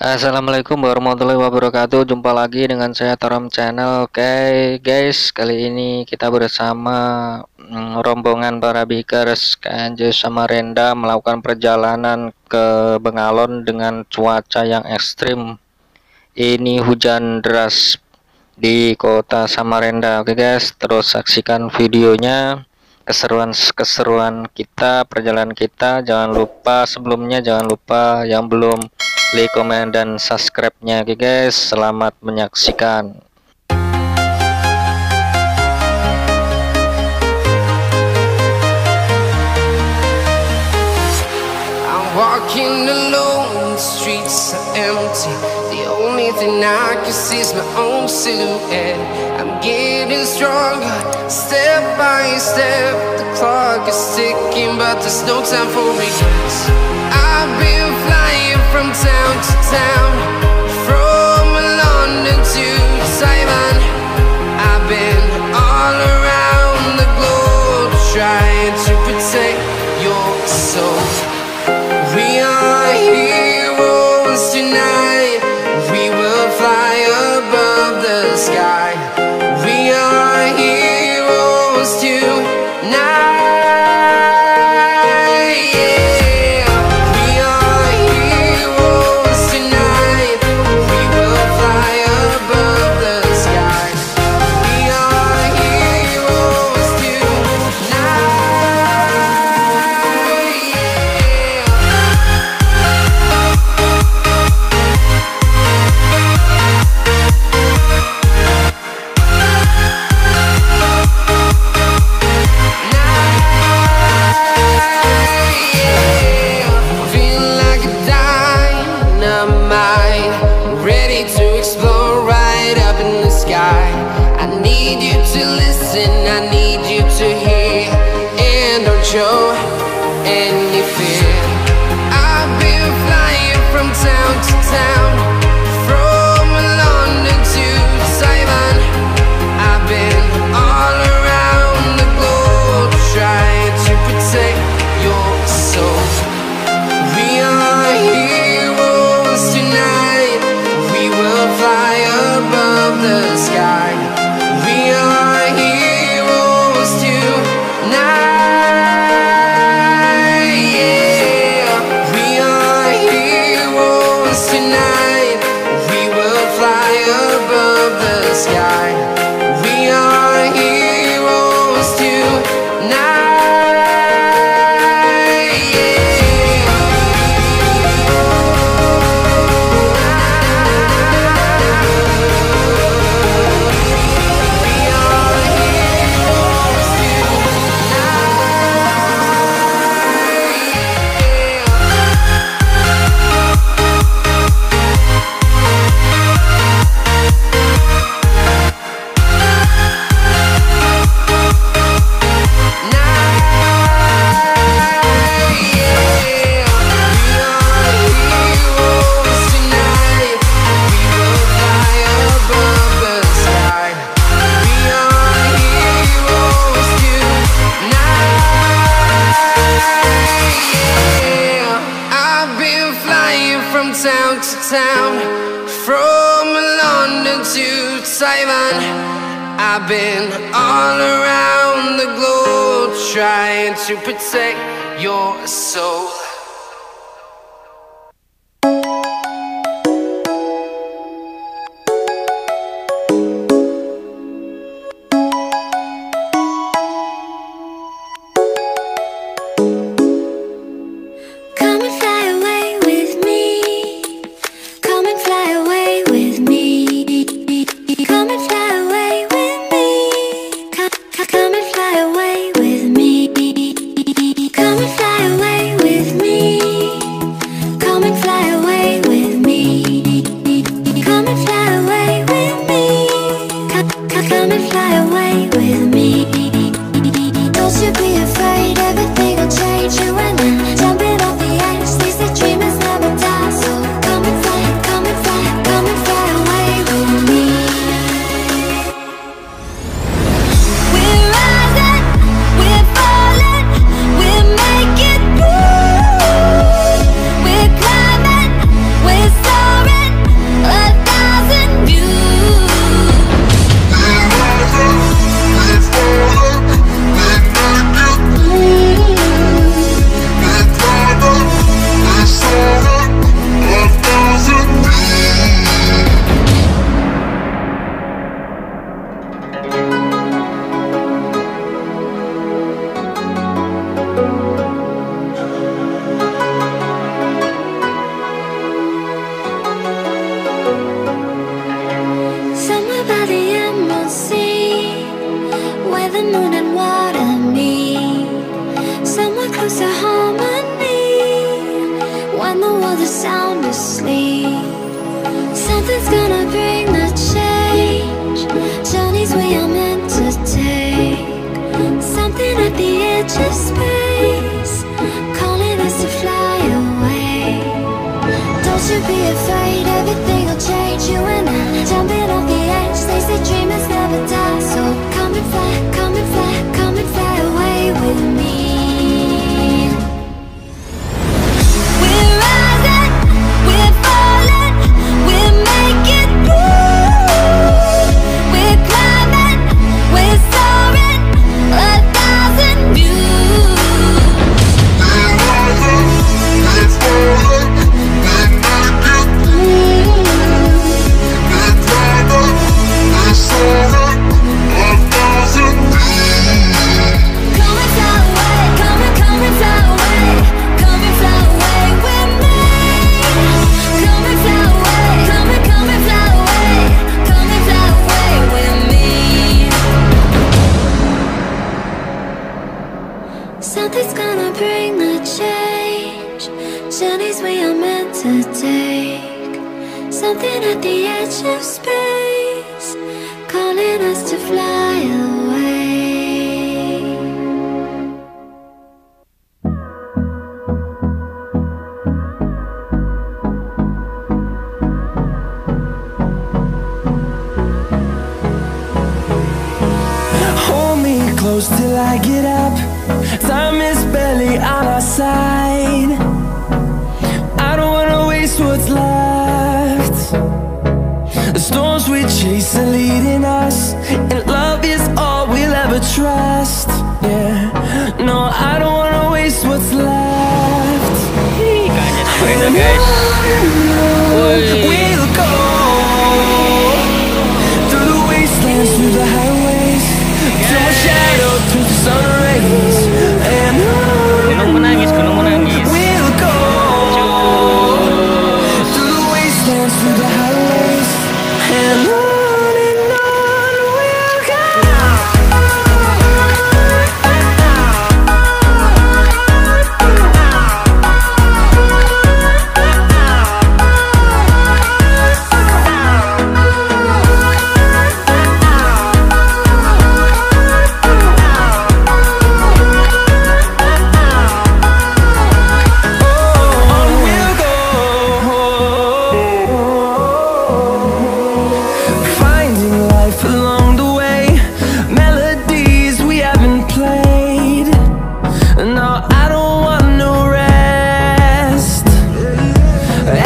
Assalamualaikum warahmatullahi wabarakatuh. Jumpa lagi dengan saya Tarom channel. Oke guys, kali ini kita bersama rombongan para bikers KNJ Samarinda melakukan perjalanan ke Bengalon dengan cuaca yang ekstrim. Ini hujan deras di kota Samarinda. Oke guys, terus saksikan videonya, keseruan kita, perjalanan kita. Jangan lupa yang belum like, komen, dan subscribe-nya. Oke guys, selamat menyaksikan. I'm walking alone, the streets are empty. The only thing I can see is my own silhouette. I'm getting stronger, step by step. The clock is ticking, but there's no time for regrets. I've been flying from town to town, from London to Taiwan. I've been all around the globe, trying to protect your soul. We are heroes tonight. We will fly above the sky. We are heroes tonight. I need you to listen, I need you to hear, and don't show any fear. I've been flying from town to town, from London to Taiwan. I've been all around the globe, trying to protect your soul. We are heroes tonight. We will fly above the sky. We are heroes tonight. Yeah, we are heroes tonight. We will fly above the sky. We are heroes tonight. Town to town, from London to Taiwan. I've been all around the globe, trying to protect your soul. We're should be afraid, everything will change. You and I, jumping off the edge. They say dreamers never die. So come and fly, come and fly, come and fly away with me. We're rising, we're falling, we're making through. We're climbing, we're soaring, 1,000 views. We're rising, we're falling, we're making through. We're climbing, we're soaring, 1,000 views. Come and fly away, come and fly away, come and fly away with me. Come and fly away, come and fly away, come and fly away with me. Something's gonna bring the change, journeys we are meant to take. Something at the edge of space, calling us to fly away. Hold me close till I get up. Time is barely on our side. I don't wanna waste what's left. The storms we chase are leading us, and love is all we'll ever trust. Yeah, no, I don't wanna waste what's left. Ikannya sama guys. Woi. We'll go through the wastelands, through the highways, till my shadow turns to sun rays. And Gunung menangis, gunung menangis. we'll go through the wastelands, through the highways, and on we'll go. Finding life along the way, melodies we haven't played. No, I don't want no rest.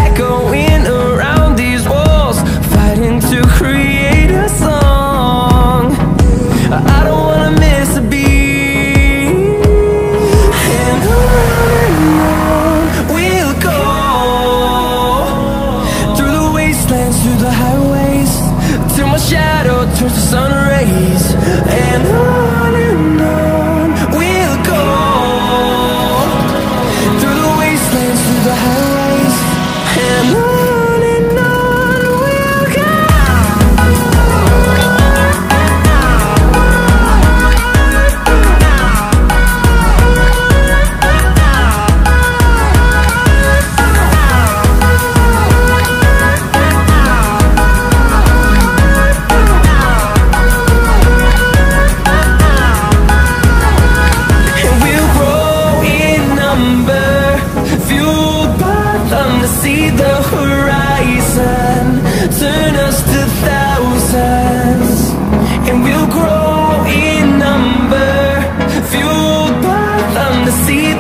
Echoing around these walls, fighting to create a song. I don't wanna miss a beat. And on we'll go through the wastelands, through the highways, till my shadow turns to sun rays. And on we'll go through the wastelands, through the highways, and on we'll go. And we'll grow in number, fueled by them to see the horizon.